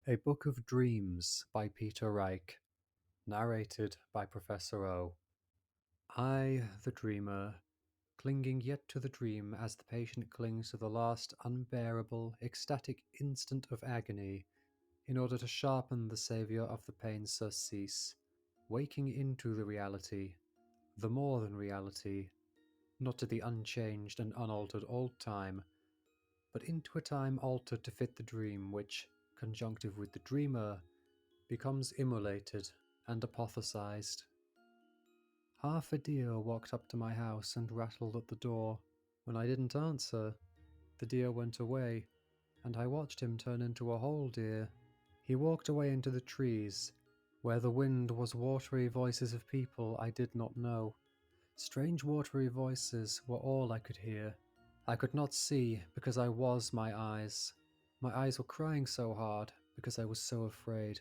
A Book of Dreams by Peter Reich, narrated by Professor O. I, the dreamer, clinging yet to the dream as the patient clings to the last unbearable, ecstatic instant of agony, in order to sharpen the saviour of the pain surcease, waking into the reality, the more than reality, not to the unchanged and unaltered old time, but into a time altered to fit the dream which, conjunctive with the dreamer, becomes immolated and apothecized. Half a deer walked up to my house and rattled at the door. When I didn't answer, the deer went away, and I watched him turn into a whole deer. He walked away into the trees, where the wind was watery voices of people I did not know. Strange watery voices were all I could hear. I could not see because I was my eyes. My eyes were crying so hard because I was so afraid.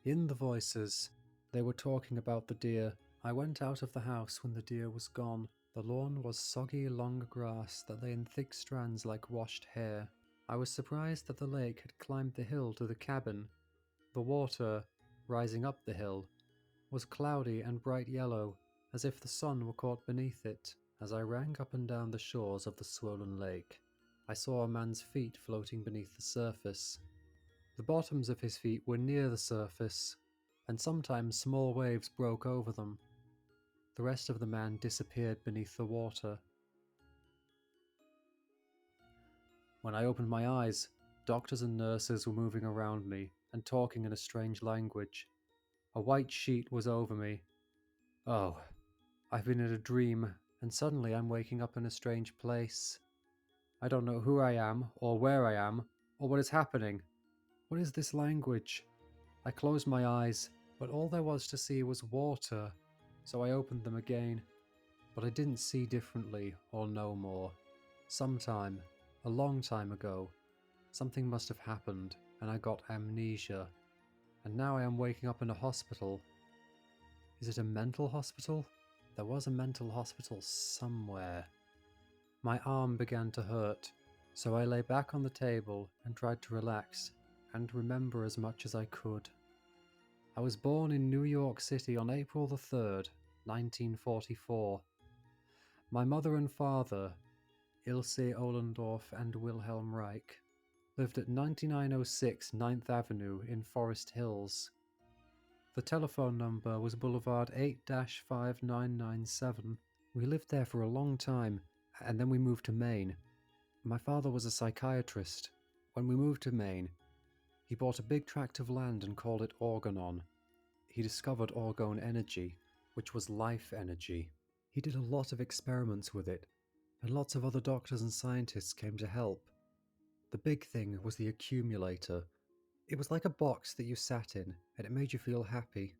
In the voices, they were talking about the deer. I went out of the house when the deer was gone. The lawn was soggy, long grass that lay in thick strands like washed hair. I was surprised that the lake had climbed the hill to the cabin. The water, rising up the hill, was cloudy and bright yellow, as if the sun were caught beneath it. As I ran up and down the shores of the swollen lake, I saw a man's feet floating beneath the surface. The bottoms of his feet were near the surface, and sometimes small waves broke over them. The rest of the man disappeared beneath the water. When I opened my eyes, doctors and nurses were moving around me and talking in a strange language. A white sheet was over me. Oh, I've been in a dream, and suddenly I'm waking up in a strange place. I don't know who I am, or where I am, or what is happening. What is this language? I closed my eyes, but all there was to see was water, so I opened them again. But I didn't see differently, or know more. Sometime, a long time ago, something must have happened, and I got amnesia. And now I am waking up in a hospital. Is it a mental hospital? There was a mental hospital somewhere. My arm began to hurt, so I lay back on the table and tried to relax and remember as much as I could. I was born in New York City on April the 3rd, 1944. My mother and father, Ilse Ohlendorf and Wilhelm Reich, lived at 9906 Ninth Avenue in Forest Hills. The telephone number was Boulevard 8-5997. We lived there for a long time, and then we moved to Maine. My father was a psychiatrist. When we moved to Maine, he bought a big tract of land and called it Organon. He discovered orgone energy, which was life energy. He did a lot of experiments with it, and lots of other doctors and scientists came to help. The big thing was the accumulator. It was like a box that you sat in, and it made you feel happy.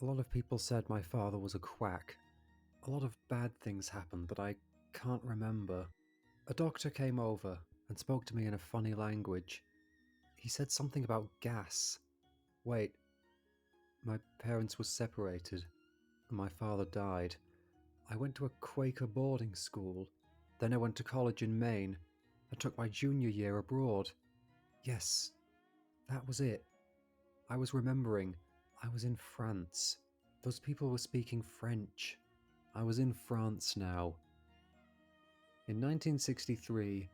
A lot of people said my father was a quack. A lot of bad things happened that I can't remember. A doctor came over and spoke to me in a funny language. He said something about gas. Wait, my parents were separated, and my father died. I went to a Quaker boarding school. Then I went to college in Maine and took my junior year abroad. Yes, that was it. I was remembering. I was in France. Those people were speaking French. I was in France now. In 1963,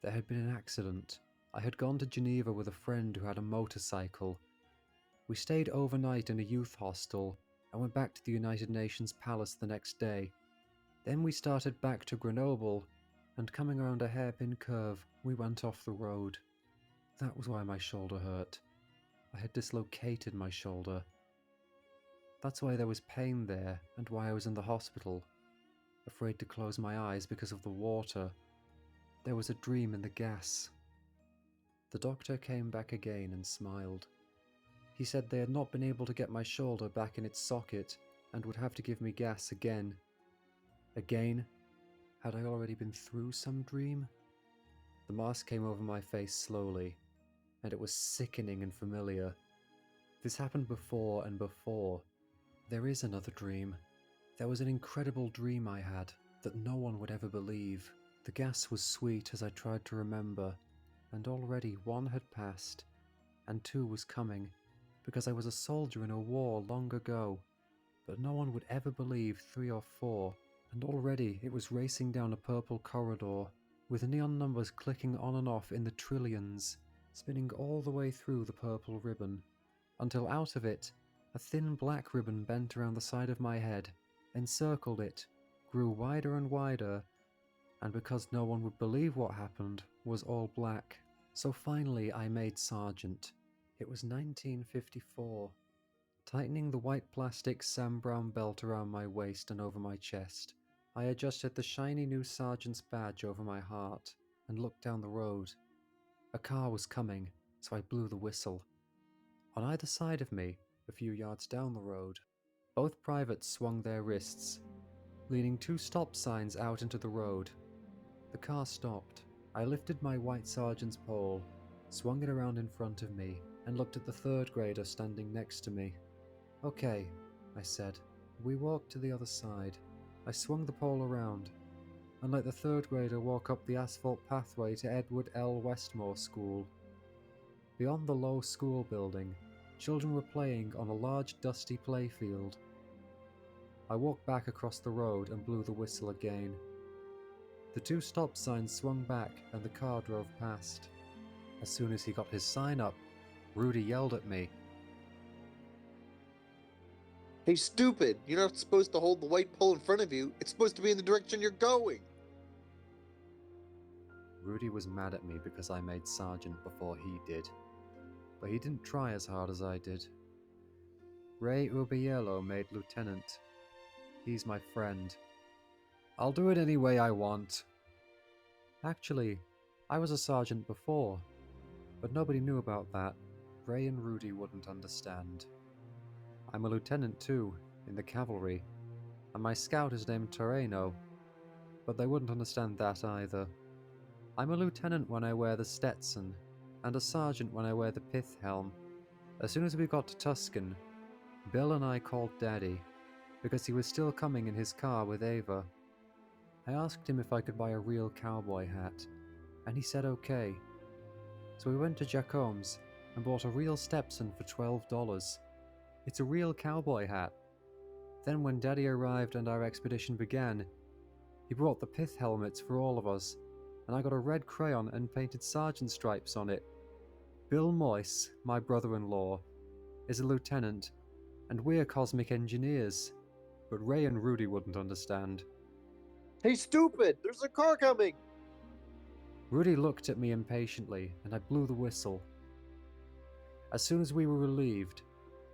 there had been an accident. I had gone to Geneva with a friend who had a motorcycle. We stayed overnight in a youth hostel and went back to the United Nations Palace the next day. Then we started back to Grenoble, and coming around a hairpin curve, we went off the road. That was why my shoulder hurt. I had dislocated my shoulder. That's why there was pain there, and why I was in the hospital, afraid to close my eyes because of the water. There was a dream in the gas. The doctor came back again and smiled. He said they had not been able to get my shoulder back in its socket and would have to give me gas again. Again? Had I already been through some dream? The mask came over my face slowly, and it was sickening and familiar. This happened before and before. There is another dream. There was an incredible dream I had that no one would ever believe. The gas was sweet as I tried to remember, and already one had passed, and 2 was coming, because I was a soldier in a war long ago. But no one would ever believe 3 or 4, and already it was racing down a purple corridor, with neon numbers clicking on and off in the trillions, spinning all the way through the purple ribbon, until out of it, a thin black ribbon bent around the side of my head, encircled it, grew wider and wider, and because no one would believe what happened, was all black. So finally I made sergeant. It was 1954. Tightening the white plastic Sam Brown belt around my waist and over my chest, I adjusted the shiny new sergeant's badge over my heart and looked down the road. A car was coming, so I blew the whistle. On either side of me, a few yards down the road, both privates swung their wrists, leaning 2 stop signs out into the road. The car stopped. I lifted my white sergeant's pole, swung it around in front of me, and looked at the 3rd grader standing next to me. "Okay," I said. We walked to the other side. I swung the pole around, and let the 3rd grader walk up the asphalt pathway to Edward L. Westmore School. Beyond the low school building, children were playing on a large dusty playfield. I walked back across the road and blew the whistle again. The 2 stop signs swung back and the car drove past. As soon as he got his sign up, Ruddy yelled at me. "Hey, stupid! You're not supposed to hold the white pole in front of you. It's supposed to be in the direction you're going." Ruddy was mad at me because I made sergeant before he did, but he didn't try as hard as I did. Ray Ubiello made lieutenant. He's my friend. I'll do it any way I want. Actually, I was a sergeant before, but nobody knew about that. Ray and Ruddy wouldn't understand. I'm a lieutenant too, in the cavalry, and my scout is named Toreno, but they wouldn't understand that either. I'm a lieutenant when I wear the Stetson, and a sergeant when I wear the pith helm. As soon as we got to Tuscan, Bill and I called Daddy, because he was still coming in his car with Ava. I asked him if I could buy a real cowboy hat, and he said okay. So we went to Jacom's and bought a real Stetson for $12. It's a real cowboy hat. Then when Daddy arrived and our expedition began, he brought the pith helmets for all of us, and I got a red crayon and painted sergeant stripes on it. Bill Moyse, my brother-in-law, is a lieutenant, and we're cosmic engineers, but Ray and Ruddy wouldn't understand. "Hey, stupid! There's a car coming!" Ruddy looked at me impatiently, and I blew the whistle. As soon as we were relieved,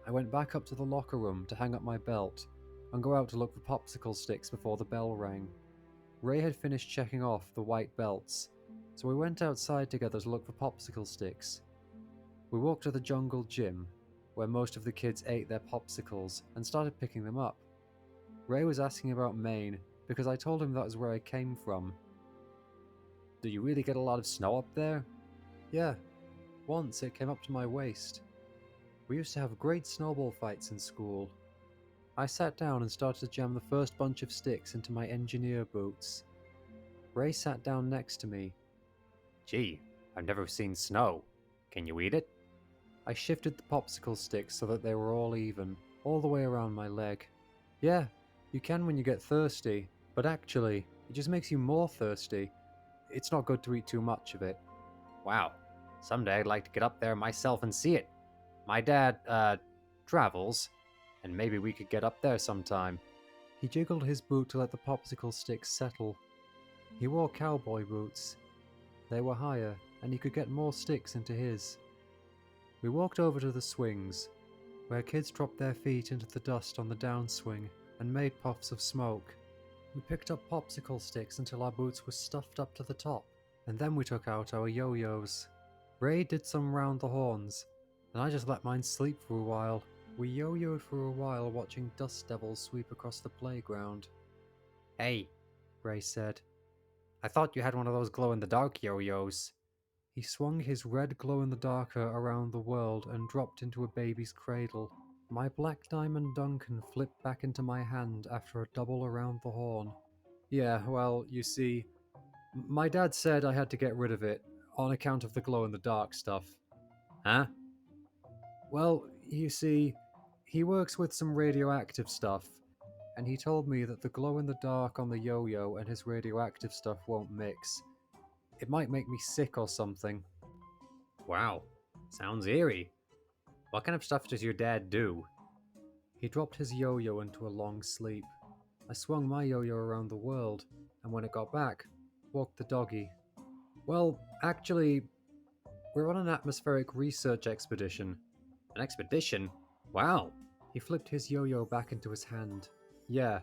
I went back up to the locker room to hang up my belt and go out to look for popsicle sticks before the bell rang. Ray had finished checking off the white belts, so we went outside together to look for popsicle sticks. We walked to the jungle gym, where most of the kids ate their popsicles, and started picking them up. Ray was asking about Maine, because I told him that was where I came from. "Do you really get a lot of snow up there?" "Yeah. Once it came up to my waist. We used to have great snowball fights in school." I sat down and started to jam the first bunch of sticks into my engineer boots. Ray sat down next to me. "Gee, I've never seen snow. Can you eat it?" I shifted the popsicle sticks so that they were all even, all the way around my leg. "Yeah, you can when you get thirsty, but actually, it just makes you more thirsty. It's not good to eat too much of it." "Wow, someday I'd like to get up there myself and see it. My dad, travels, and maybe we could get up there sometime." He jiggled his boot to let the popsicle sticks settle. He wore cowboy boots. They were higher, and he could get more sticks into his. We walked over to the swings, where kids dropped their feet into the dust on the downswing and made puffs of smoke. We picked up popsicle sticks until our boots were stuffed up to the top, and then we took out our yo-yos. Ray did some round the horns, and I just let mine sleep for a while. We yo-yoed for a while watching dust devils sweep across the playground. "Hey," Ray said. "I thought you had one of those glow-in-the-dark yo-yos." He swung his red glow-in-the-darker around the world and dropped into a baby's cradle. My black diamond Duncan flipped back into my hand after a double around the horn. "Yeah, well, you see, my dad said I had to get rid of it on account of the glow-in-the-dark stuff." "Huh? Well, you see, he works with some radioactive stuff, and he told me that the glow in the dark on the yo-yo and his radioactive stuff won't mix. It might make me sick or something. Wow, sounds eerie. What kind of stuff does your dad do? He dropped his yo-yo into a long sleep. I swung my yo-yo around the world, and when it got back, walked the doggy. Well, actually, we're on an atmospheric research expedition. An expedition? Wow. He flipped his yo-yo back into his hand. Yeah.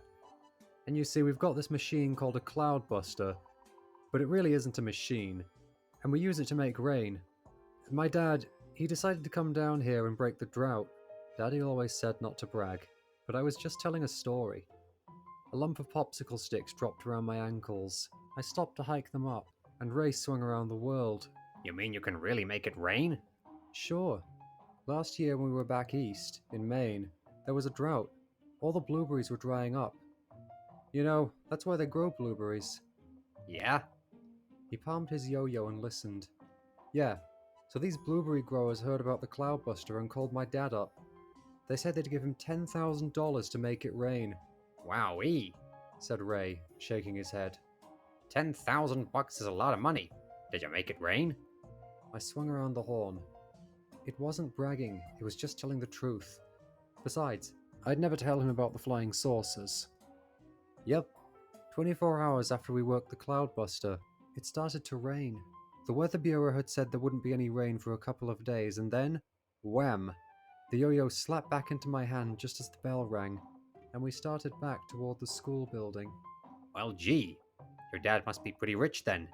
And you see, we've got this machine called a cloudbuster, but it really isn't a machine, and we use it to make rain. My dad, he decided to come down here and break the drought. Daddy always said not to brag, but I was just telling a story. A lump of popsicle sticks dropped around my ankles. I stopped to hike them up, and Ray swung around the world. You mean you can really make it rain? Sure. Last year when we were back east, in Maine, there was a drought. All the blueberries were drying up. You know, that's why they grow blueberries. Yeah? He palmed his yo-yo and listened. Yeah, so these blueberry growers heard about the cloudbuster and called my dad up. They said they'd give him $10,000 to make it rain. Wowee, said Ray, shaking his head. $10,000 is a lot of money. Did you make it rain? I swung around the horn. It wasn't bragging, it was just telling the truth. Besides, I'd never tell him about the flying saucers. Yep, 24 hours after we worked the cloudbuster, it started to rain. The Weather Bureau had said there wouldn't be any rain for a couple of days, and then, wham! The yo-yo slapped back into my hand just as the bell rang, and we started back toward the school building. Well, gee, your dad must be pretty rich then,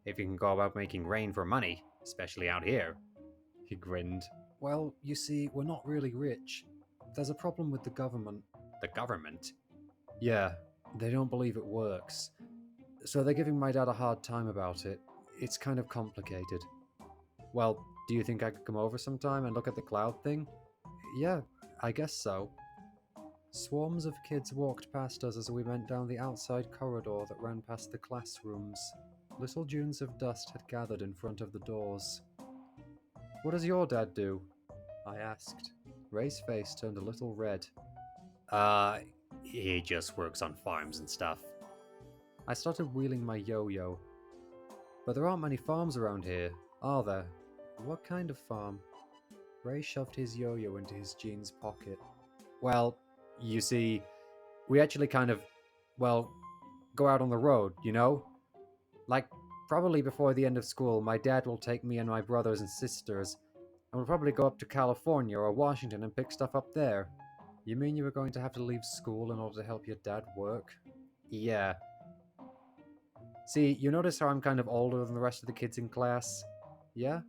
if you can go about making rain for money, especially out here. He grinned. Well, you see, we're not really rich. There's a problem with the government. The government? Yeah, they don't believe it works. So they're giving my dad a hard time about it. It's kind of complicated. Well, do you think I could come over sometime and look at the cloud thing? Yeah, I guess so. Swarms of kids walked past us as we went down the outside corridor that ran past the classrooms. Little dunes of dust had gathered in front of the doors. What does your dad do? I asked. Ray's face turned a little red. He just works on farms and stuff. I started wheeling my yo-yo. But there aren't many farms around here, are there? What kind of farm? Ray shoved his yo-yo into his jeans pocket. Well, you see, we actually kind of, go out on the road, you know? Like, probably before the end of school, my dad will take me and my brothers and sisters, and we'll probably go up to California or Washington and pick stuff up there. You mean you were going to have to leave school in order to help your dad work? Yeah. See, you notice how I'm kind of older than the rest of the kids in class? Yeah?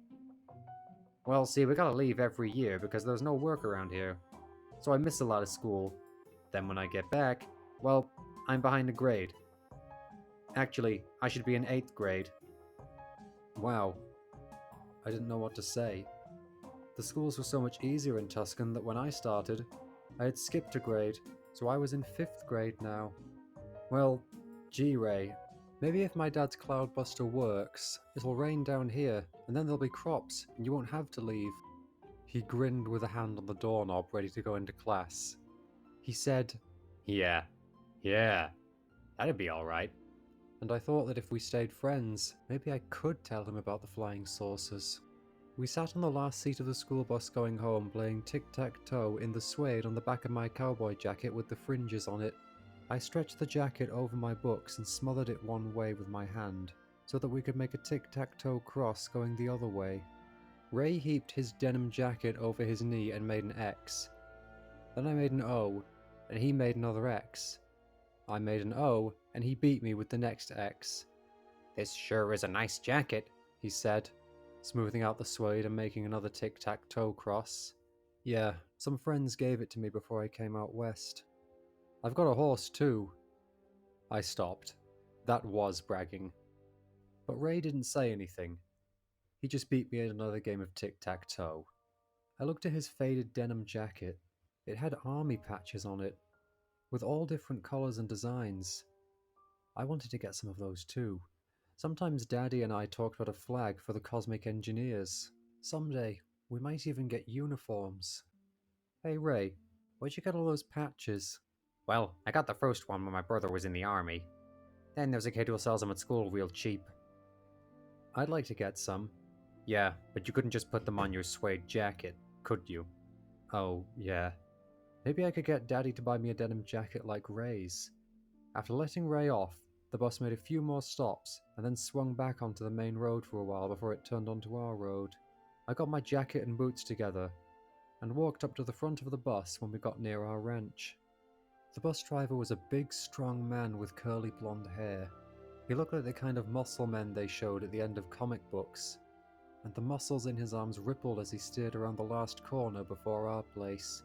Well, see, we gotta leave every year because there's no work around here. So I miss a lot of school. Then when I get back, I'm behind a grade. Actually, I should be in 8th grade. Wow. I didn't know what to say. The schools were so much easier in Tuscan that when I started, I had skipped a grade, so I was in 5th grade now. Well, gee, Ray, maybe if my dad's cloudbuster works, it'll rain down here, and then there'll be crops, and you won't have to leave. He grinned with a hand on the doorknob, ready to go into class. He said, Yeah, that'd be alright. And I thought that if we stayed friends, maybe I could tell him about the flying saucers. We sat on the last seat of the school bus going home playing tic-tac-toe in the suede on the back of my cowboy jacket with the fringes on it. I stretched the jacket over my books and smothered it one way with my hand, so that we could make a tic-tac-toe cross going the other way. Ray heaped his denim jacket over his knee and made an X. Then I made an O, and he made another X. I made an O, and he beat me with the next X. This sure is a nice jacket, he said, smoothing out the suede and making another tic-tac-toe cross. Yeah, some friends gave it to me before I came out west. I've got a horse too. I stopped. That was bragging. But Ray didn't say anything. He just beat me in another game of tic-tac-toe. I looked at his faded denim jacket. It had army patches on it, with all different colours and designs. I wanted to get some of those too. Sometimes Daddy and I talked about a flag for the cosmic engineers. Someday, We might even get uniforms. Hey Ray, where'd you get all those patches? Well, I got the first one when my brother was in the army. Then there's a kid who sells them at school real cheap. I'd like to get some. Yeah, but you couldn't just put them on your suede jacket, could you? Oh, yeah. Maybe I could get Daddy to buy me a denim jacket like Ray's. After letting Ray off, the bus made a few more stops and then swung back onto the main road for a while before it turned onto our road. I got my jacket and boots together and walked up to the front of the bus when we got near our ranch. The bus driver was a big, strong man with curly blonde hair. He looked like the kind of muscle men they showed at the end of comic books, and the muscles in his arms rippled as he steered around the last corner before our place.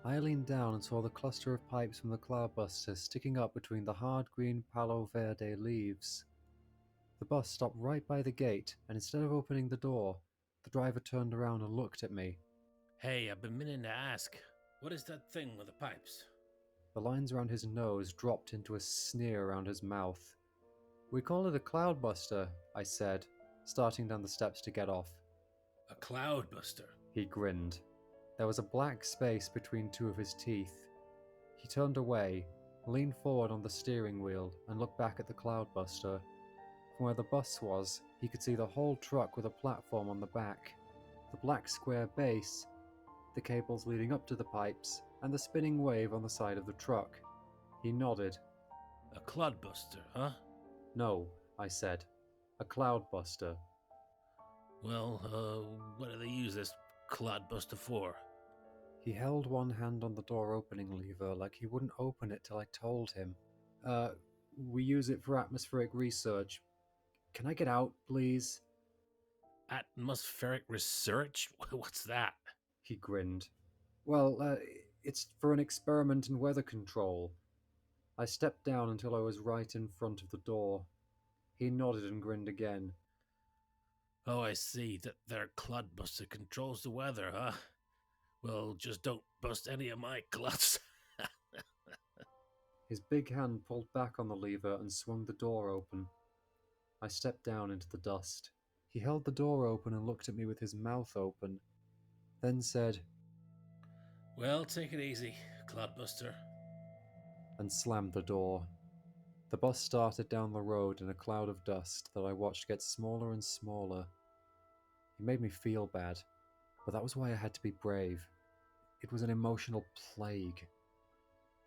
I leaned down and saw the cluster of pipes from the cloudbuster sticking up between the hard green Palo Verde leaves. The bus stopped right by the gate, and instead of opening the door, the driver turned around and looked at me. Hey, I've been meaning to ask, what is that thing with the pipes? The lines around his nose dropped into a sneer around his mouth. We call it a cloudbuster, I said, starting down the steps to get off. A cloudbuster? He grinned. There was a black space between two of his teeth. He turned away, leaned forward on the steering wheel, and looked back at the cloudbuster. From where the bus was, he could see the whole truck with a platform on the back, the black square base, the cables leading up to the pipes, and the spinning wave on the side of the truck. He nodded. A cloudbuster, huh? No, I said. A cloudbuster. Well, what do they use this cloudbuster for? He held one hand on the door opening lever like he wouldn't open it till I told him. We use it for atmospheric research. Can I get out, please? Atmospheric research? What's that? He grinned. Well, it's for an experiment in weather control. I stepped down until I was right in front of the door. He nodded and grinned again. Oh, I see. That their cloudbuster controls the weather, huh? Well, just don't bust any of my clots. His big hand pulled back on the lever and swung the door open. I stepped down into the dust. He held the door open and looked at me with his mouth open, then said, Well, take it easy, cloudbuster. And slammed the door. The bus started down the road in a cloud of dust that I watched get smaller and smaller. It made me feel bad, but that was why I had to be brave. It was an emotional plague.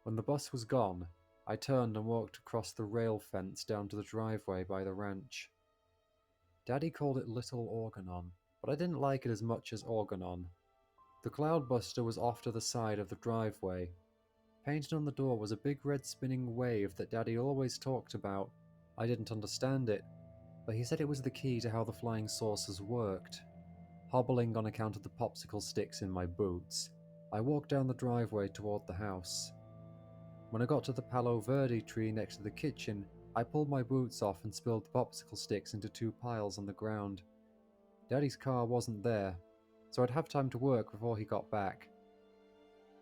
When the bus was gone, I turned and walked across the rail fence down to the driveway by the ranch. Daddy called it Little Organon, but I didn't like it as much as Organon. The cloudbuster was off to the side of the driveway. Painted on the door was a big red spinning wave that Daddy always talked about. I didn't understand it, but he said it was the key to how the flying saucers worked. Hobbling on account of the popsicle sticks in my boots, I walked down the driveway toward the house. When I got to the Palo Verde tree next to the kitchen, I pulled my boots off and spilled the popsicle sticks into 2 piles on the ground. Daddy's car wasn't there, so I'd have time to work before he got back.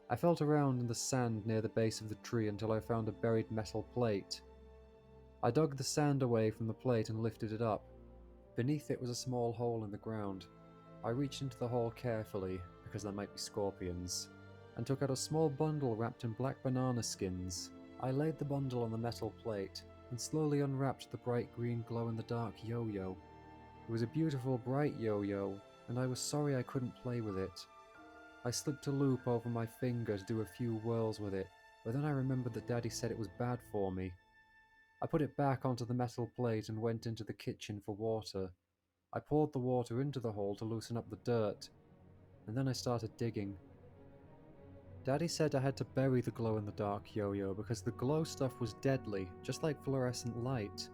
I felt around in the sand near the base of the tree until I found a buried metal plate. I dug the sand away from the plate and lifted it up. Beneath it was a small hole in the ground. I reached into the hole carefully, because there might be scorpions, and took out a small bundle wrapped in black banana skins. I laid the bundle on the metal plate, and slowly unwrapped the bright green glow-in-the-dark yo-yo. It was a beautiful bright yo-yo, and I was sorry I couldn't play with it. I slipped a loop over my finger to do a few whirls with it, but then I remembered that Daddy said it was bad for me. I put it back onto the metal plate and went into the kitchen for water. I poured the water into the hole to loosen up the dirt, and then I started digging. Daddy said I had to bury the glow-in-the-dark yo-yo because the glow stuff was deadly, just like fluorescent light.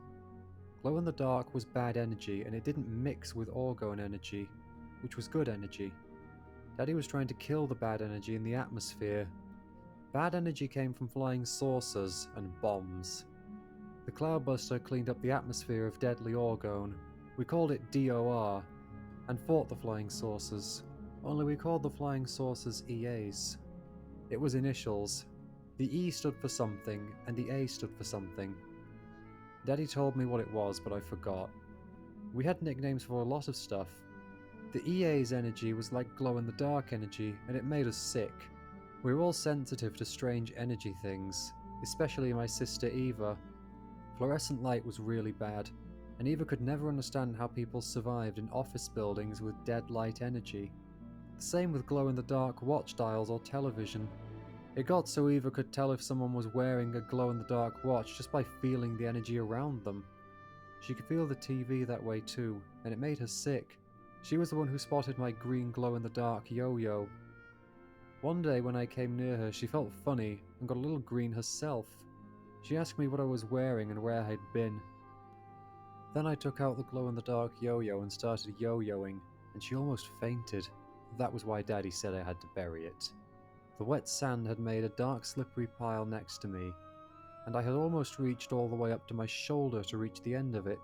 Glow-in-the-dark was bad energy, and it didn't mix with orgone energy, which was good energy. Daddy was trying to kill the bad energy in the atmosphere. Bad energy came from flying saucers and bombs. The cloudbuster cleaned up the atmosphere of deadly orgone. We called it DOR, and fought the flying saucers, only we called the flying saucers EAs. It was initials. The E stood for something, and the A stood for something. Daddy told me what it was, but I forgot. We had nicknames for a lot of stuff. The EA's energy was like glow-in-the-dark energy, and it made us sick. We were all sensitive to strange energy things, especially my sister Eva. Fluorescent light was really bad, and Eva could never understand how people survived in office buildings with dead light energy. The same with glow-in-the-dark watch dials or television. It got so Eva could tell if someone was wearing a glow-in-the-dark watch just by feeling the energy around them. She could feel the TV that way too, and it made her sick. She was the one who spotted my green glow-in-the-dark yo-yo. One day when I came near her, she felt funny and got a little green herself. She asked me what I was wearing and where I'd been. Then I took out the glow-in-the-dark yo-yo and started yo-yoing, and she almost fainted. That was why Daddy said I had to bury it. The wet sand had made a dark slippery pile next to me, and I had almost reached all the way up to my shoulder to reach the end of it.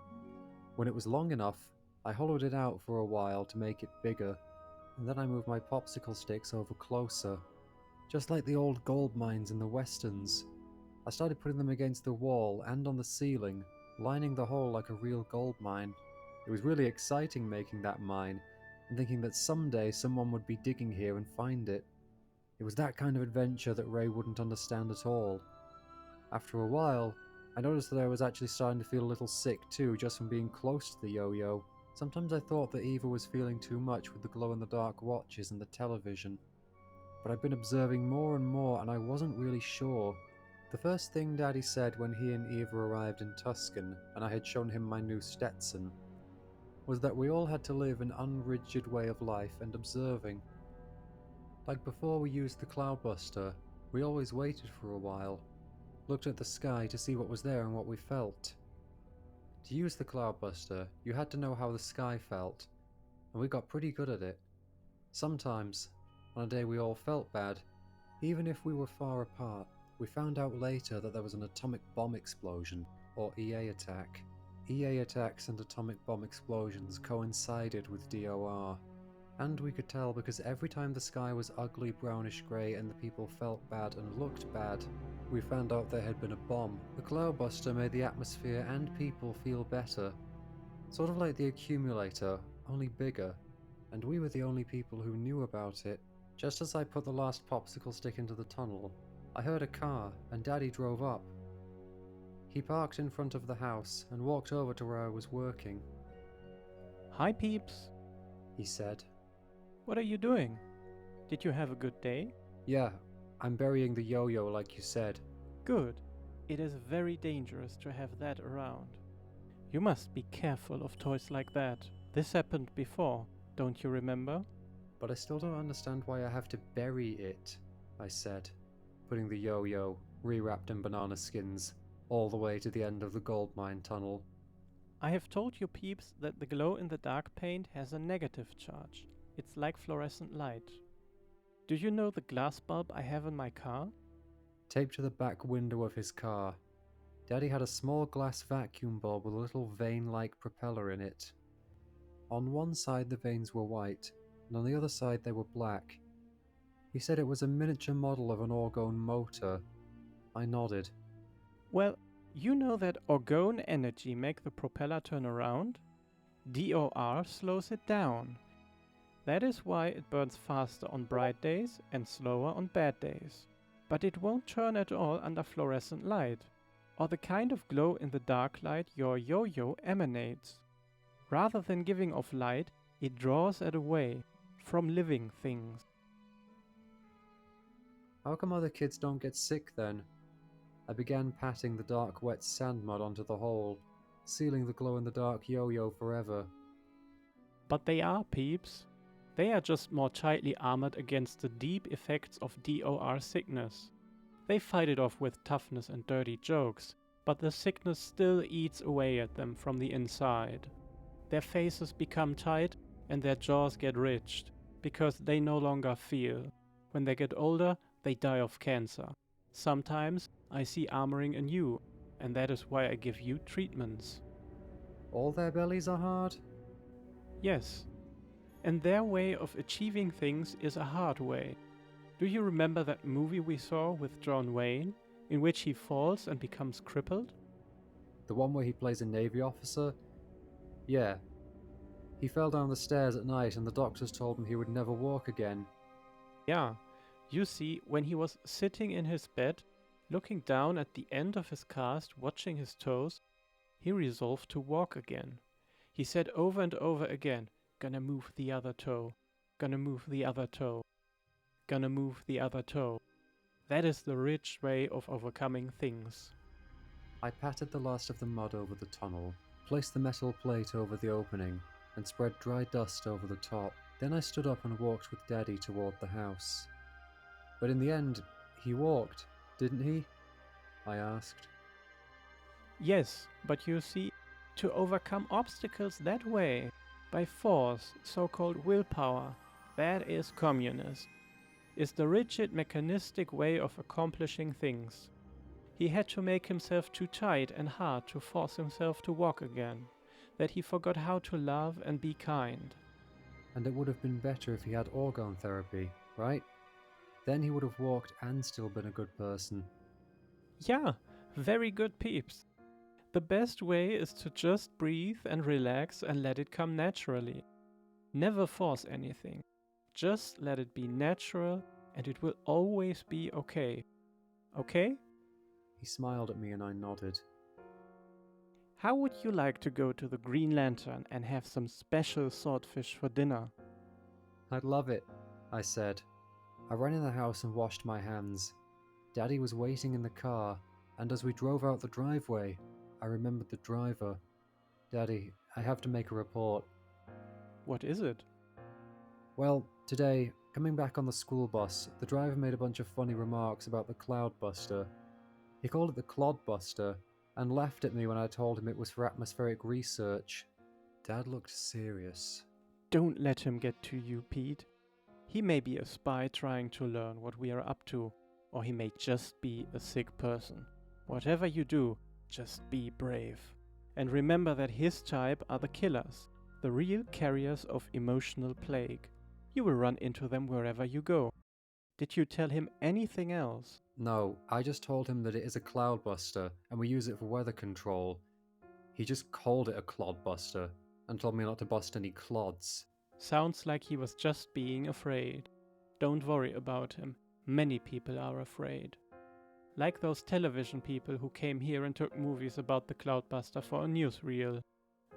When it was long enough, I hollowed it out for a while to make it bigger, and then I moved my popsicle sticks over closer. Just like the old gold mines in the westerns, I started putting them against the wall and on the ceiling, lining the hole like a real gold mine. It was really exciting making that mine, and thinking that someday someone would be digging here and find it. It was that kind of adventure that Ray wouldn't understand at all. After a while, I noticed that I was actually starting to feel a little sick too, just from being close to the yo-yo. Sometimes I thought that Eva was feeling too much with the glow-in-the-dark watches and the television. But I've been observing more and more, and I wasn't really sure. The first thing Daddy said when he and Eva arrived in Tuscan, and I had shown him my new Stetson, was that we all had to live an unrigid way of life and observing. Like before we used the cloudbuster, we always waited for a while, looked at the sky to see what was there and what we felt. To use the cloudbuster, you had to know how the sky felt, and we got pretty good at it. Sometimes, on a day we all felt bad, even if we were far apart, we found out later that there was an atomic bomb explosion, or EA attack. EA attacks and atomic bomb explosions coincided with DOR, and we could tell because every time the sky was ugly brownish grey and the people felt bad and looked bad, we found out there had been a bomb. The cloudbuster made the atmosphere and people feel better, sort of like the accumulator, only bigger, and we were the only people who knew about it. Just as I put the last popsicle stick into the tunnel, I heard a car and Daddy drove up. He parked in front of the house and walked over to where I was working. "Hi, peeps," He said. "what are you doing? Did you have a good day?" "Yeah, I'm burying the yo-yo like you said." "Good. It is very dangerous to have that around. You must be careful of toys like that. This happened before, don't you remember?" "But I still don't understand why I have to bury it," I said, putting the yo-yo, rewrapped in banana skins, all the way to the end of the gold mine tunnel. "I have told you peeps that the glow-in-the-dark paint has a negative charge. It's like fluorescent light. Do you know the glass bulb I have in my car?" Taped to the back window of his car, Daddy had a small glass vacuum bulb with a little vein-like propeller in it. On one side the veins were white, and on the other side they were black. He said it was a miniature model of an orgone motor. I nodded. "Well, you know that orgone energy make the propeller turn around? DOR slows it down. That is why it burns faster on bright days and slower on bad days. But it won't turn at all under fluorescent light, or the kind of glow-in-the-dark light your yo-yo emanates. Rather than giving off light, it draws it away from living things." How come other kids don't get sick then? I began patting the dark wet sand mud onto the hole, sealing the glow-in-the-dark yo-yo forever. "But they are, peeps. They are just more tightly armored against the deep effects of DOR sickness. They fight it off with toughness and dirty jokes, but the sickness still eats away at them from the inside. Their faces become tight and their jaws get ridged, because they no longer feel. When they get older, they die of cancer. Sometimes I see armoring anew, and that is why I give you treatments." All their bellies are hard? Yes. And their way of achieving things is a hard way. Do you remember that movie we saw with John Wayne, in which he falls and becomes crippled? The one where he plays a Navy officer? Yeah. He fell down the stairs at night and the doctors told him he would never walk again. Yeah, you see, when he was sitting in his bed, looking down at the end of his cast, watching his toes, he resolved to walk again. He said over and over again, "Gonna move the other toe, gonna move the other toe, gonna move the other toe." That is the rich way of overcoming things. I patted the last of the mud over the tunnel, placed the metal plate over the opening, and spread dry dust over the top. Then I stood up and walked with Daddy toward the house. But in the end, he walked, didn't he? I asked. Yes, but you see, to overcome obstacles that way, by force, so-called willpower, that is communist, is the rigid mechanistic way of accomplishing things. He had to make himself too tight and hard to force himself to walk again, that he forgot how to love and be kind. And it would have been better if he had orgone therapy, right? Then he would have walked and still been a good person. Yeah, very good peeps. The best way is to just breathe and relax and let it come naturally. Never force anything. Just let it be natural and it will always be okay. Okay? He smiled at me and I nodded. How would you like to go to the Green Lantern and have some special swordfish for dinner? I'd love it, I said. I ran in the house and washed my hands. Daddy was waiting in the car, and as we drove out the driveway, I remembered the driver. Daddy, I have to make a report. What is it? Well, today, coming back on the school bus, the driver made a bunch of funny remarks about the cloudbuster. He called it the clodbuster, and laughed at me when I told him it was for atmospheric research. Dad looked serious. Don't let him get to you, Pete. He may be a spy trying to learn what we are up to, or he may just be a sick person. Whatever you do, just be brave. And remember that his type are the killers, the real carriers of emotional plague. You will run into them wherever you go. Did you tell him anything else? No, I just told him that it is a cloudbuster, and we use it for weather control. He just called it a clodbuster, and told me not to bust any clods. Sounds like he was just being afraid. Don't worry about him. Many people are afraid. Like those television people who came here and took movies about the cloudbuster for a newsreel.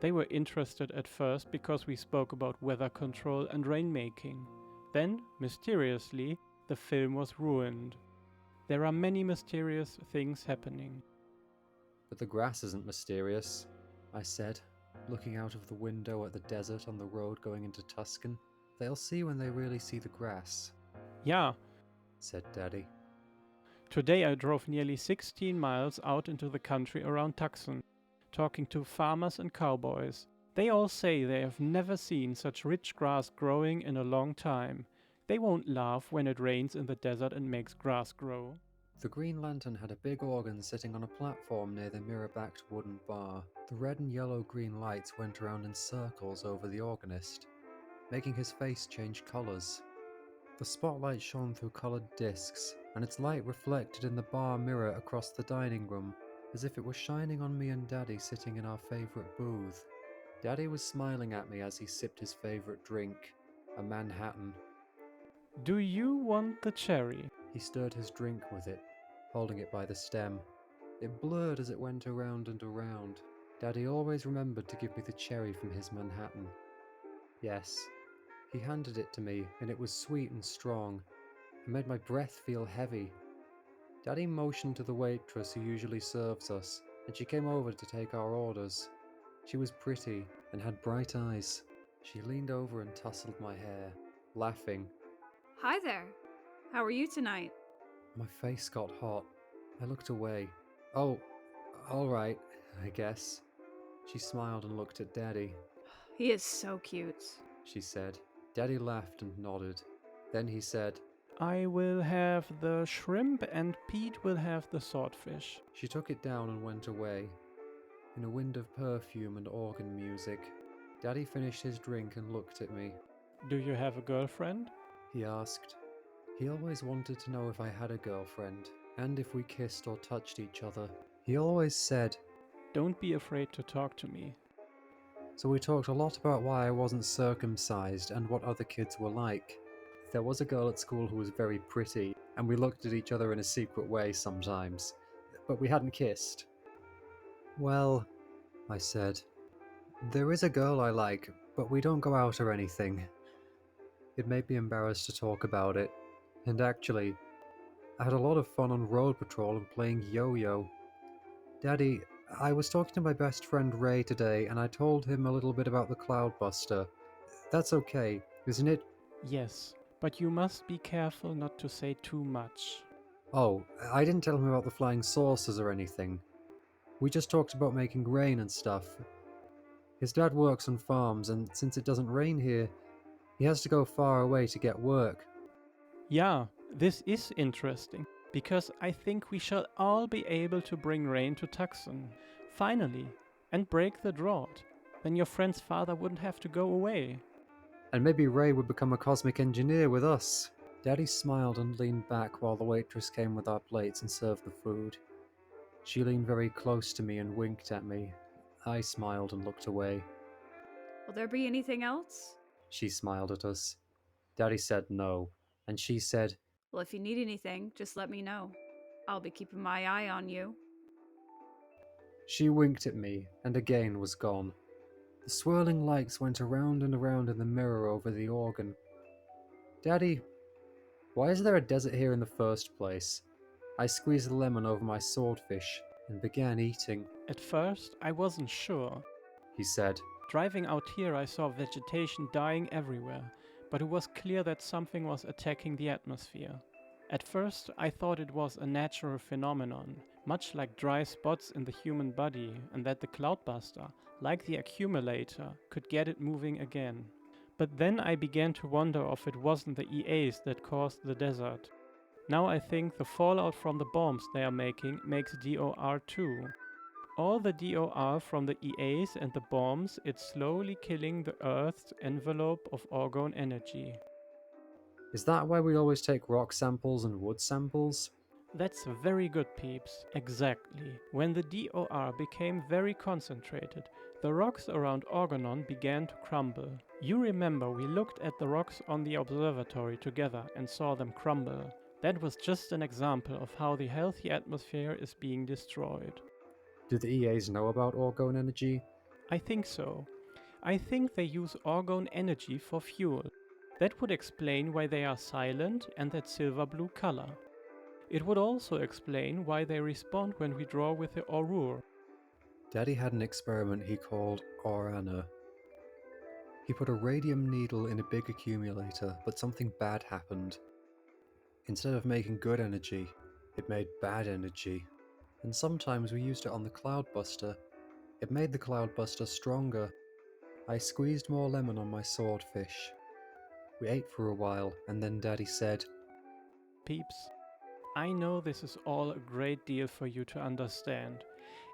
They were interested at first because we spoke about weather control and rainmaking. Then, mysteriously, the film was ruined. There are many mysterious things happening. But the grass isn't mysterious, I said, looking out of the window at the desert on the road going into Tuscan. They'll see when they really see the grass, Yeah, said Daddy. today I drove nearly 16 miles out into the country around Tucson, talking to farmers and cowboys. They all say they have never seen such rich grass growing in a long time. They won't laugh when it rains in the desert and makes grass grow. The Green Lantern had a big organ sitting on a platform near the mirror-backed wooden bar. The red and yellow-green lights went around in circles over the organist, making his face change colours. The spotlight shone through coloured discs, and its light reflected in the bar mirror across the dining room, as if it were shining on me and Daddy sitting in our favourite booth. Daddy was smiling at me as he sipped his favourite drink, a Manhattan. Do you want the cherry? He stirred his drink with it, holding it by the stem. It blurred as it went around and around. Daddy always remembered to give me the cherry from his Manhattan. Yes. He handed it to me, and it was sweet and strong. It made my breath feel heavy. Daddy motioned to the waitress who usually serves us, and she came over to take our orders. She was pretty and had bright eyes. She leaned over and tousled my hair, laughing. Hi there. How are you tonight? My face got hot. I looked away. Oh, all right, I guess. She smiled and looked at Daddy. He is so cute. She said. Daddy laughed and nodded. Then he said, I will have the shrimp and Pete will have the swordfish. She took it down and went away, in a wind of perfume and organ music. Daddy finished his drink and looked at me. Do you have a girlfriend? He asked. He always wanted to know if I had a girlfriend, and if we kissed or touched each other. He always said, Don't be afraid to talk to me. So we talked a lot about why I wasn't circumcised and what other kids were like. There was a girl at school who was very pretty, and we looked at each other in a secret way sometimes, but we hadn't kissed. Well, I said, there is a girl I like, but we don't go out or anything. It made me embarrassed to talk about it, and actually, I had a lot of fun on road patrol and playing yo-yo. Daddy, I was talking to my best friend Ray today, and I told him a little bit about the cloudbuster. That's okay, isn't it? Yes, but you must be careful not to say too much. Oh, I didn't tell him about the flying saucers or anything. We just talked about making rain and stuff. His dad works on farms, and since it doesn't rain here, he has to go far away to get work. Yeah, this is interesting, because I think we shall all be able to bring rain to Tucson. Finally, and break the drought. Then your friend's father wouldn't have to go away. And maybe Ray would become a cosmic engineer with us. Daddy smiled and leaned back while the waitress came with our plates and served the food. She leaned very close to me and winked at me. I smiled and looked away. Will there be anything else? She smiled at us. Daddy said no, and she said, Well, if you need anything, just let me know. I'll be keeping my eye on you. She winked at me and again was gone. The swirling lights went around and around in the mirror over the organ. Daddy, why is there a desert here in the first place? I squeezed the lemon over my swordfish and began eating. At first, I wasn't sure. He said, Driving out here, I saw vegetation dying everywhere, but it was clear that something was attacking the atmosphere. At first, I thought it was a natural phenomenon, much like dry spots in the human body, and that the cloudbuster, like the accumulator, could get it moving again. But then I began to wonder if it wasn't the EAs that caused the desert. Now I think the fallout from the bombs they are making makes DOR too. All the DOR from the EAs and the bombs, it's slowly killing the Earth's envelope of orgone energy. Is that why we always take rock samples and wood samples? That's very good, peeps. Exactly. When the DOR became very concentrated, the rocks around Orgonon began to crumble. You remember we looked at the rocks on the observatory together and saw them crumble. That was just an example of how the healthy atmosphere is being destroyed. Do the EAs know about orgone energy? I think so. I think they use orgone energy for fuel. That would explain why they are silent and that silver blue color. It would also explain why they respond when we draw with the Aurore. Daddy had an experiment he called Orana. He put a radium needle in a big accumulator, but something bad happened. Instead of making good energy, it made bad energy. And sometimes we used it on the cloudbuster. It made the cloudbuster stronger. I squeezed more lemon on my swordfish. We ate for a while, and then Daddy said, Peeps, I know this is all a great deal for you to understand.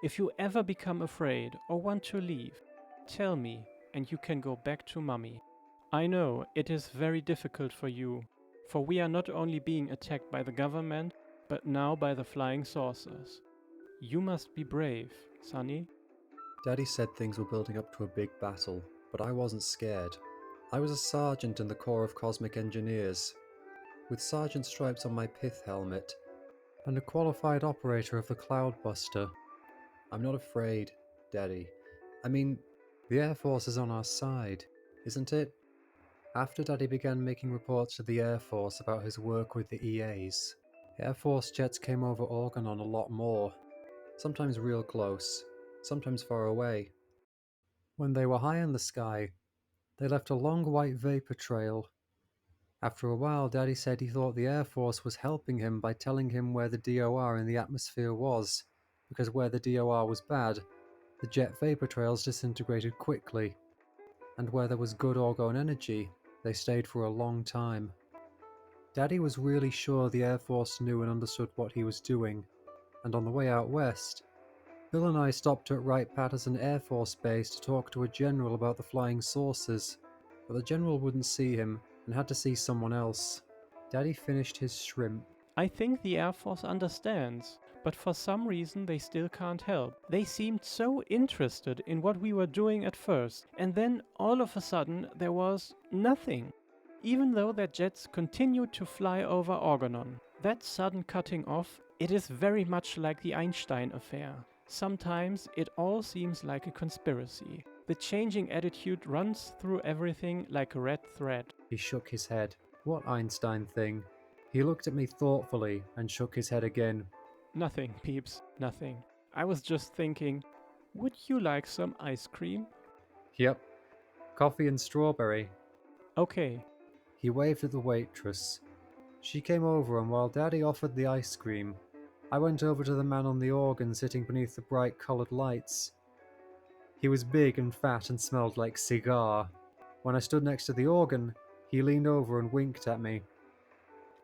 If you ever become afraid or want to leave, tell me and you can go back to Mummy. I know it is very difficult for you, for we are not only being attacked by the government, but now by the flying saucers. You must be brave, Sonny. Daddy said things were building up to a big battle, but I wasn't scared. I was a sergeant in the Corps of Cosmic Engineers, with sergeant stripes on my pith helmet, and a qualified operator of the cloudbuster. I'm not afraid, Daddy. I mean, the Air Force is on our side, isn't it? After Daddy began making reports to the Air Force about his work with the EAs, Air Force jets came over Orgonon a lot more, sometimes real close, sometimes far away. When they were high in the sky, they left a long white vapor trail. After a while, Daddy said he thought the Air Force was helping him by telling him where the DOR in the atmosphere was, because where the DOR was bad, the jet vapor trails disintegrated quickly, and where there was good orgone energy, they stayed for a long time. Daddy was really sure the Air Force knew and understood what he was doing, and on the way out west, Bill and I stopped at Wright-Patterson Air Force Base to talk to a general about the flying saucers, but the general wouldn't see him and had to see someone else. Daddy finished his shrimp. I think the Air Force understands, but for some reason they still can't help. They seemed so interested in what we were doing at first, and then all of a sudden there was nothing. Even though their jets continued to fly over Organon. That sudden cutting off, it is very much like the Einstein affair. Sometimes it all seems like a conspiracy. The changing attitude runs through everything like a red thread. He shook his head. What Einstein thing? He looked at me thoughtfully and shook his head again. Nothing, peeps, nothing. I was just thinking, would you like some ice cream? Yep. Coffee and strawberry. Okay. He waved at the waitress. She came over, and while Daddy offered the ice cream, I went over to the man on the organ sitting beneath the bright coloured lights. He was big and fat and smelled like cigar. When I stood next to the organ, he leaned over and winked at me.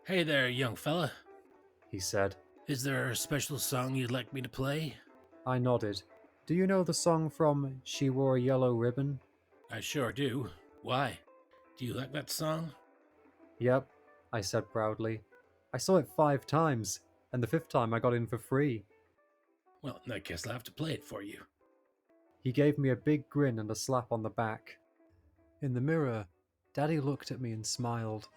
Hey there, young fella. He said. Is there a special song you'd like me to play? I nodded. Do you know the song from She Wore a Yellow Ribbon? I sure do. Why? Do you like that song? Yep, I said proudly. I saw it 5 times, and the 5th time I got in for free. Well, I guess I'll have to play it for you. He gave me a big grin and a slap on the back. In the mirror, Daddy looked at me and smiled.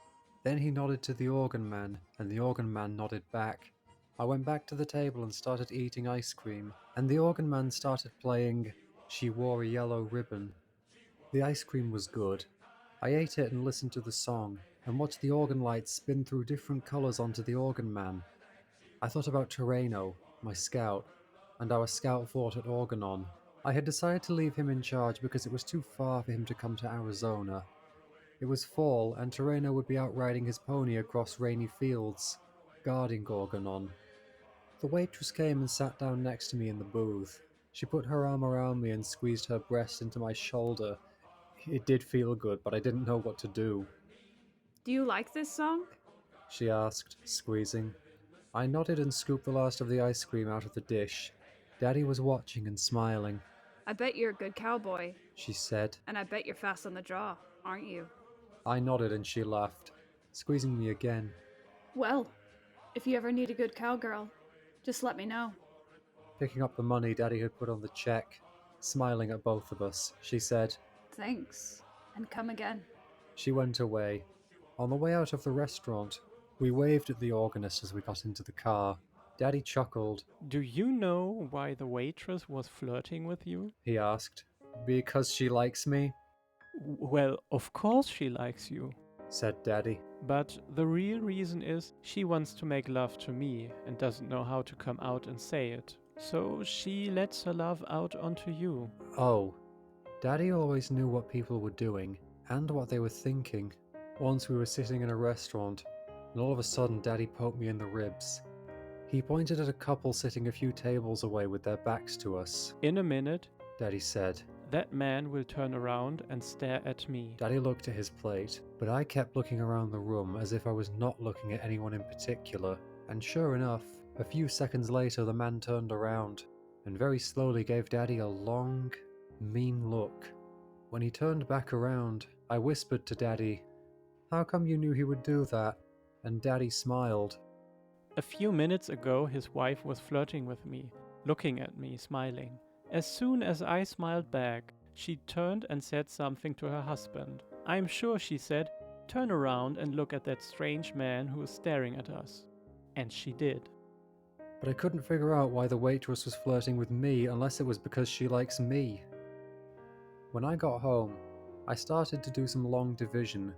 Then he nodded to the organ man, and the organ man nodded back. I went back to the table and started eating ice cream, and the organ man started playing She Wore a Yellow Ribbon. The ice cream was good. I ate it and listened to the song, and watched the organ lights spin through different colours onto the organ man. I thought about Terreno, my scout, and our scout fort at Organon. I had decided to leave him in charge because it was too far for him to come to Arizona. It was fall, and Terreno would be out riding his pony across rainy fields, guarding Organon. The waitress came and sat down next to me in the booth. She put her arm around me and squeezed her breast into my shoulder. It did feel good, but I didn't know what to do. Do you like this song? She asked, squeezing. I nodded and scooped the last of the ice cream out of the dish. Daddy was watching and smiling. I bet you're a good cowboy, She said. and I bet you're fast on the draw, aren't you? I nodded and she laughed, squeezing me again. Well, if you ever need a good cowgirl, just let me know. Picking up the money Daddy had put on the check, smiling at both of us, she said. Thanks, and come again. She went away. On the way out of the restaurant, we waved at the organist as we got into the car. Daddy chuckled. Do you know why the waitress was flirting with you? He asked. Because she likes me? Well, of course she likes you. Said Daddy. But the real reason is she wants to make love to me and doesn't know how to come out and say it. So she lets her love out onto you. Oh. Daddy always knew what people were doing, and what they were thinking. Once we were sitting in a restaurant, and all of a sudden Daddy poked me in the ribs. He pointed at a couple sitting a few tables away with their backs to us. In a minute, Daddy said. That man will turn around and stare at me. Daddy looked at his plate, but I kept looking around the room as if I was not looking at anyone in particular. And sure enough, a few seconds later the man turned around, and very slowly gave Daddy a long, mean look. When he turned back around, I whispered to Daddy, "How come you knew he would do that?" And Daddy smiled. A few minutes ago his wife was flirting with me, looking at me, smiling. As soon as I smiled back, she turned and said something to her husband. I'm sure she said, "Turn around and look at that strange man who is staring at us." And she did. But I couldn't figure out why the waitress was flirting with me unless it was because she likes me. When I got home, I started to do some long division,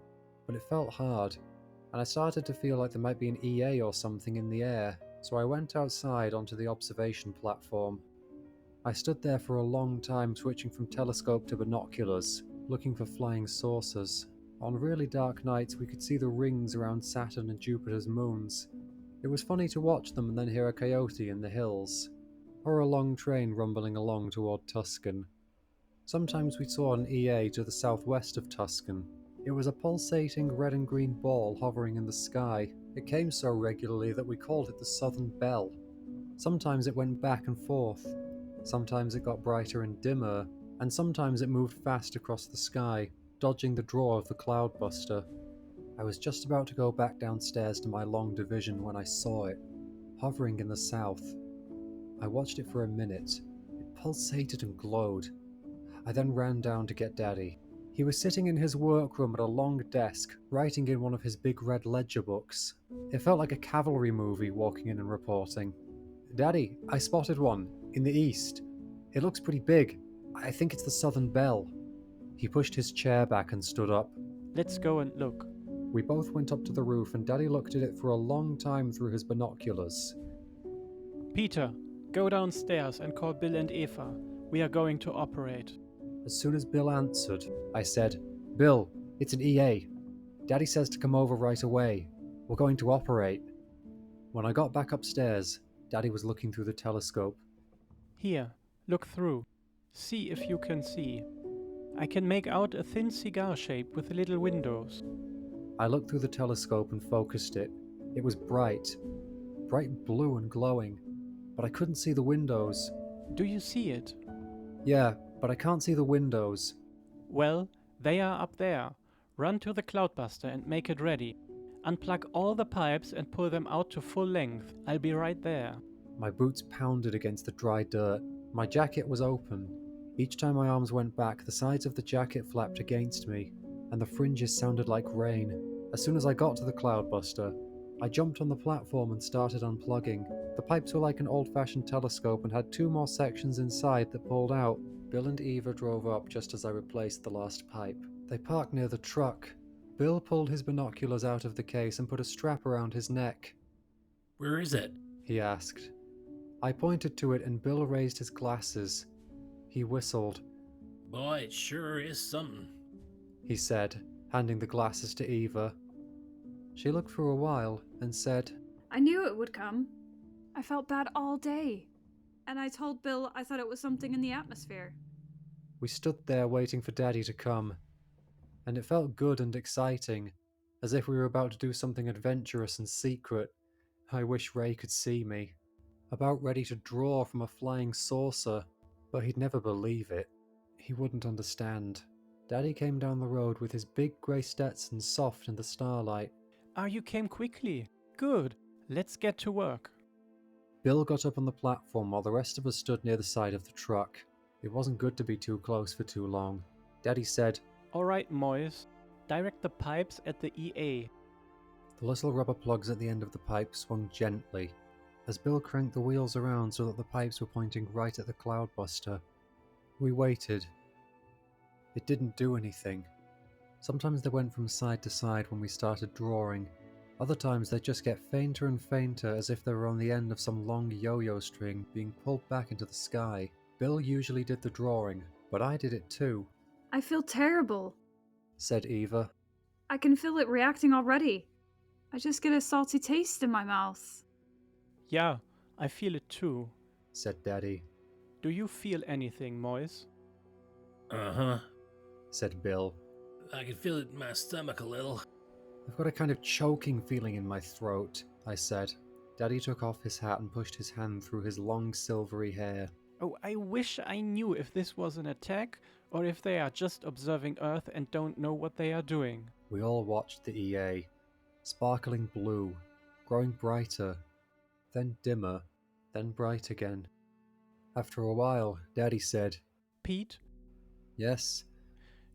but it felt hard, and I started to feel like there might be an EA or something in the air, so I went outside onto the observation platform. I stood there for a long time switching from telescope to binoculars, looking for flying saucers. On really dark nights we could see the rings around Saturn and Jupiter's moons. It was funny to watch them and then hear a coyote in the hills, or a long train rumbling along toward Tuscan. Sometimes we saw an EA to the southwest of Tuscan. It was a pulsating red and green ball hovering in the sky. It came so regularly that we called it the Southern Bell. Sometimes it went back and forth. Sometimes it got brighter and dimmer, and sometimes it moved fast across the sky, dodging the draw of the cloudbuster. I was just about to go back downstairs to my long division when I saw it, hovering in the south. I watched it for a minute. It pulsated and glowed. I then ran down to get Daddy. He was sitting in his workroom at a long desk, writing in one of his big red ledger books. It felt like a cavalry movie, walking in and reporting. Daddy, I spotted one, in the east. It looks pretty big. I think it's the Southern Belle. He pushed his chair back and stood up. Let's go and look. We both went up to the roof and Daddy looked at it for a long time through his binoculars. Peter, go downstairs and call Bill and Eva. We are going to operate. As soon as Bill answered, I said, Bill, it's an EA. Daddy says to come over right away. We're going to operate. When I got back upstairs, Daddy was looking through the telescope. Here, look through. See if you can see. I can make out a thin cigar shape with little windows. I looked through the telescope and focused it. It was bright blue and glowing, but I couldn't see the windows. Do you see it? Yeah, but I can't see the windows. Well, they are up there. Run to the cloudbuster and make it ready. Unplug all the pipes and pull them out to full length. I'll be right there. My boots pounded against the dry dirt. My jacket was open. Each time my arms went back, the sides of the jacket flapped against me, and the fringes sounded like rain. As soon as I got to the cloudbuster, I jumped on the platform and started unplugging. The pipes were like an old-fashioned telescope and had 2 more sections inside that pulled out. Bill and Eva drove up just as I replaced the last pipe. They parked near the truck. Bill pulled his binoculars out of the case and put a strap around his neck. Where is it? He asked. I pointed to it and Bill raised his glasses. He whistled. Boy, it sure is something. He said, handing the glasses to Eva. She looked for a while and said, I knew it would come. I felt bad all day. And I told Bill I thought it was something in the atmosphere. We stood there waiting for Daddy to come, and it felt good and exciting, as if we were about to do something adventurous and secret. I wish Ray could see me. About ready to draw from a flying saucer, but he'd never believe it. He wouldn't understand. Daddy came down the road with his big grey Stetson soft in the starlight. Ah, you came quickly. Good. Let's get to work. Bill got up on the platform while the rest of us stood near the side of the truck. It wasn't good to be too close for too long. Daddy said, All right, Moise. Direct the pipes at the EA. The little rubber plugs at the end of the pipe swung gently, as Bill cranked the wheels around so that the pipes were pointing right at the cloudbuster. We waited. It didn't do anything. Sometimes they went from side to side when we started drawing. Other times they'd just get fainter and fainter as if they were on the end of some long yo-yo string being pulled back into the sky. Bill usually did the drawing, but I did it too. I feel terrible, said Eva. I can feel it reacting already. I just get a salty taste in my mouth. Yeah, I feel it too, said Daddy. Do you feel anything, Moise? Uh-huh. Said Bill. I can feel it in my stomach a little. I've got a kind of choking feeling in my throat, I said. Daddy took off his hat and pushed his hand through his long silvery hair. Oh, I wish I knew if this was an attack or if they are just observing Earth and don't know what they are doing. We all watched the EA. Sparkling blue, growing brighter, then dimmer, then bright again. After a while, Daddy said, Pete? Yes?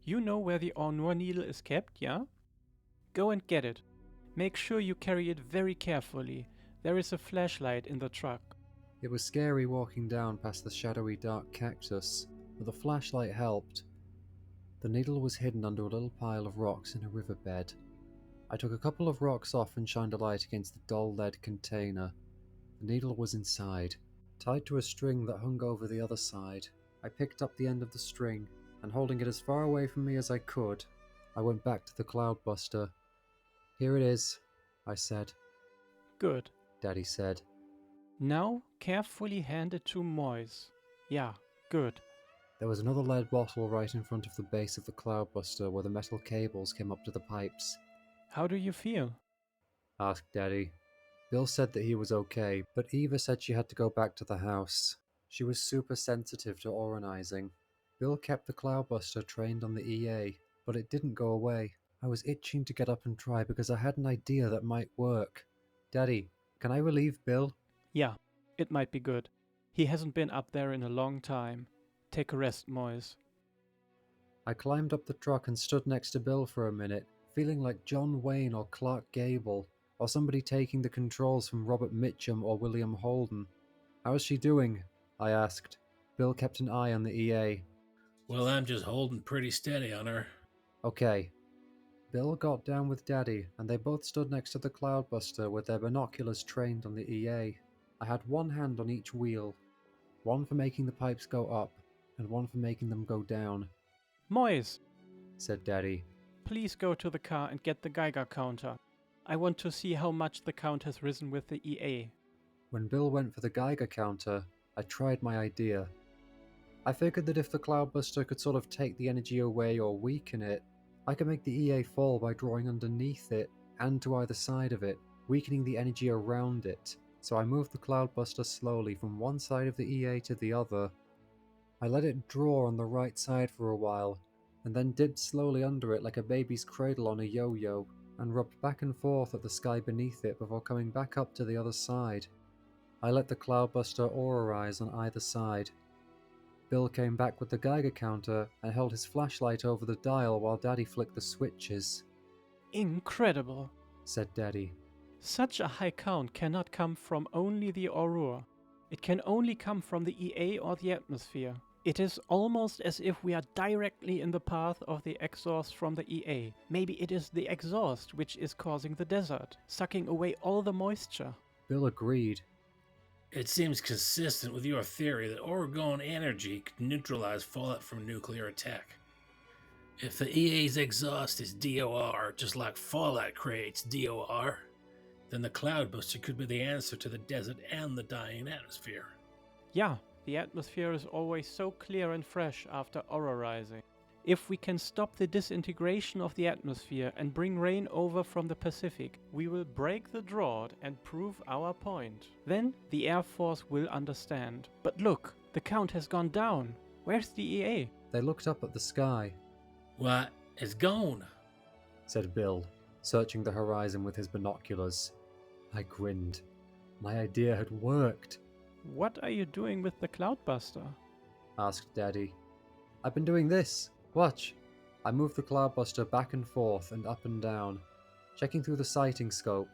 You know where the Ornor needle is kept, yeah? Go and get it. Make sure you carry it very carefully. There is a flashlight in the truck. It was scary walking down past the shadowy dark cactus, but the flashlight helped. The needle was hidden under a little pile of rocks in a riverbed. I took a couple of rocks off and shined a light against the dull lead container. The needle was inside, tied to a string that hung over the other side. I picked up the end of the string, and holding it as far away from me as I could, I went back to the cloudbuster. Here it is, I said. Good. Daddy said. Now, carefully hand it to Moise. Yeah, good. There was another lead bottle right in front of the base of the cloudbuster where the metal cables came up to the pipes. How do you feel? Asked Daddy. Bill said that he was okay, but Eva said she had to go back to the house. She was super sensitive to oronizing. Bill kept the cloudbuster trained on the EA, but it didn't go away. I was itching to get up and try because I had an idea that might work. Daddy, can I relieve Bill? Yeah, it might be good. He hasn't been up there in a long time. Take a rest, Moise. I climbed up the truck and stood next to Bill for a minute, feeling like John Wayne or Clark Gable, or somebody taking the controls from Robert Mitchum or William Holden. "How is she doing?" I asked. Bill kept an eye on the EA. Well, I'm just holding pretty steady on her. Okay. Bill got down with Daddy, and they both stood next to the cloudbuster with their binoculars trained on the EA. I had one hand on each wheel, one for making the pipes go up, and one for making them go down, Moise, said Daddy. please go to the car and get the Geiger counter. I want to see how much the count has risen with the EA. When Bill went for the Geiger counter, I tried my idea. I figured that if the cloudbuster could sort of take the energy away or weaken it, I could make the EA fall by drawing underneath it and to either side of it, weakening the energy around it. So I moved the cloudbuster slowly from one side of the EA to the other. I let it draw on the right side for a while, and then dipped slowly under it like a baby's cradle on a yo-yo, and rubbed back and forth at the sky beneath it before coming back up to the other side. I let the cloudbuster aurorize on either side. Bill came back with the Geiger counter and held his flashlight over the dial while Daddy flicked the switches. Incredible, Said Daddy. Such a high count cannot come from only the aurora. It can only come from the EA or the atmosphere. It is almost as if we are directly in the path of the exhaust from the EA. Maybe it is the exhaust which is causing the desert, sucking away all the moisture. Bill agreed. It seems consistent with your theory that orgone energy could neutralize fallout from nuclear attack. If the EA's exhaust is DOR, just like fallout creates DOR, then the cloudbuster could be the answer to the desert and the dying atmosphere. Yeah, the atmosphere is always so clear and fresh after aurorizing. If we can stop the disintegration of the atmosphere and bring rain over from the Pacific, we will break the drought and prove our point. Then the Air Force will understand. But look, the count has gone down. Where's the EA? They looked up at the sky. What? It's gone. Said Bill, searching the horizon with his binoculars. I grinned. My idea had worked. What are you doing with the cloudbuster? Asked Daddy. I've been doing this. Watch. I moved the cloudbuster back and forth and up and down, checking through the sighting scope.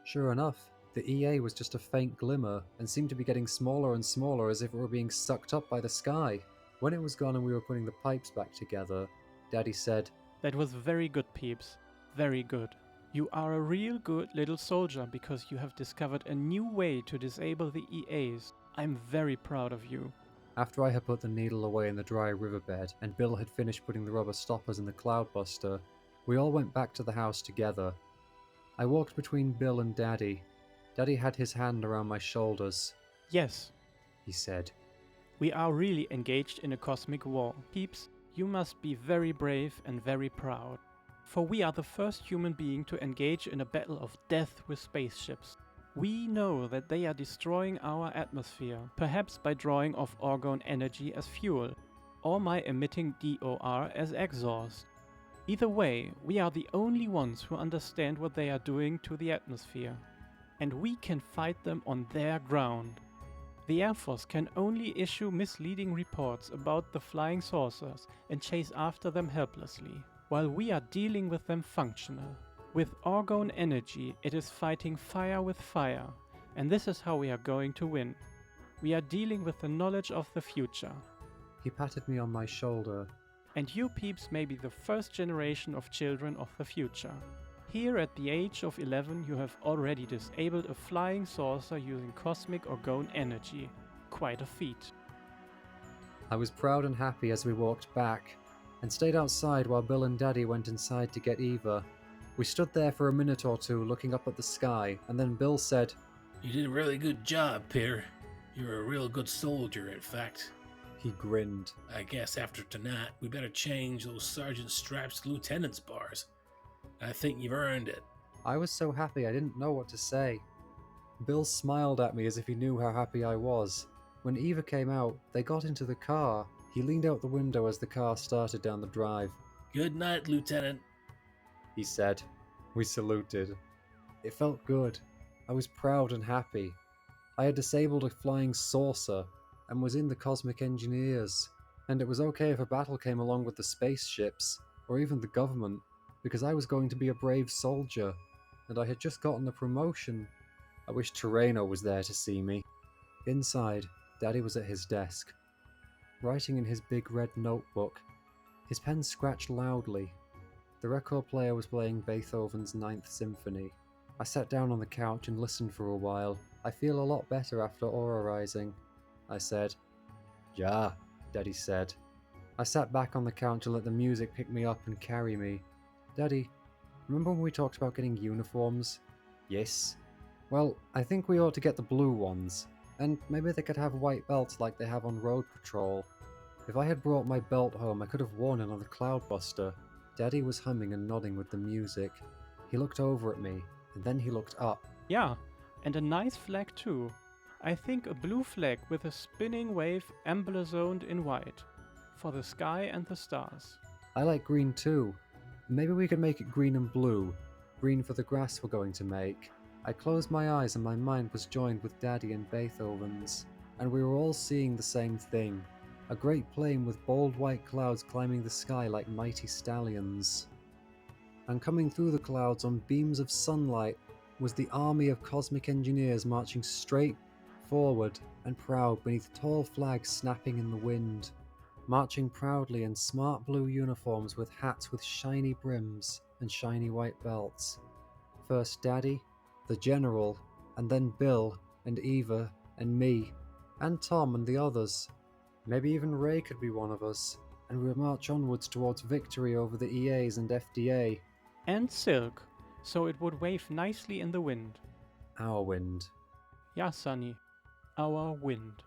Sure enough, the EA was just a faint glimmer and seemed to be getting smaller and smaller as if it were being sucked up by the sky. When it was gone and we were putting the pipes back together, Daddy said, That was very good, Peeps. Very good. You are a real good little soldier because you have discovered a new way to disable the EAs. I'm very proud of you. After I had put the needle away in the dry riverbed and Bill had finished putting the rubber stoppers in the cloudbuster, we all went back to the house together. I walked between Bill and Daddy. Daddy had his hand around my shoulders. Yes, He said, we are really engaged in a cosmic war. Peeps, you must be very brave and very proud. For we are the first human being to engage in a battle of death with spaceships. We know that they are destroying our atmosphere, perhaps by drawing off orgone energy as fuel, or by emitting DOR as exhaust. Either way, we are the only ones who understand what they are doing to the atmosphere, and we can fight them on their ground. The Air Force can only issue misleading reports about the flying saucers and chase after them helplessly, while we are dealing with them functional. With orgone energy, it is fighting fire with fire, and this is how we are going to win. We are dealing with the knowledge of the future. He patted me on my shoulder. And you peeps may be the first generation of children of the future. Here at the age of 11 you have already disabled a flying saucer using cosmic orgone energy. Quite a feat. I was proud and happy as we walked back, and stayed outside while Bill and Daddy went inside to get Eva. We stood there for a minute or two looking up at the sky, and then Bill said, You did a really good job, Peter. You're a real good soldier, in fact. He grinned. I guess after tonight, we better change those sergeant stripes to lieutenant's bars. I think you've earned it. I was so happy I didn't know what to say. Bill smiled at me as if he knew how happy I was. When Eva came out, they got into the car. He leaned out the window as the car started down the drive. Good night, Lieutenant. He said. We saluted. It felt good. I was proud and happy. I had disabled a flying saucer and was in the Cosmic Engineers, and it was okay if a battle came along with the spaceships, or even the government, because I was going to be a brave soldier, and I had just gotten a promotion. I wish Terreno was there to see me. Inside, Daddy was at his desk, writing in his big red notebook. His pen scratched loudly. The record player was playing Beethoven's Ninth Symphony. I sat down on the couch and listened for a while. I feel a lot better after aura rising, I said. Yeah, Daddy said. I sat back on the couch and let the music pick me up and carry me. Daddy, remember when we talked about getting uniforms? Yes. Well, I think we ought to get the blue ones, and maybe they could have white belts like they have on road patrol. If I had brought my belt home, I could have worn it on the cloudbuster. Daddy was humming and nodding with the music. He looked over at me, and then he looked up. Yeah, and a nice flag too. I think a blue flag with a spinning wave emblazoned in white. For the sky and the stars. I like green too. Maybe we could make it green and blue. Green for the grass we're going to make. I closed my eyes and my mind was joined with Daddy and Beethoven's. And we were all seeing the same thing. A great plain with bold white clouds climbing the sky like mighty stallions. And coming through the clouds on beams of sunlight was the army of cosmic engineers marching straight forward and proud beneath tall flags snapping in the wind. Marching proudly in smart blue uniforms with hats with shiny brims and shiny white belts. First Daddy, the General, and then Bill and Eva and me, and Tom and the others. Maybe even Ray could be one of us, and we would march onwards towards victory over the EAs and FDA. And silk, so it would wave nicely in the wind. Our wind. Ja, Sunny, our wind.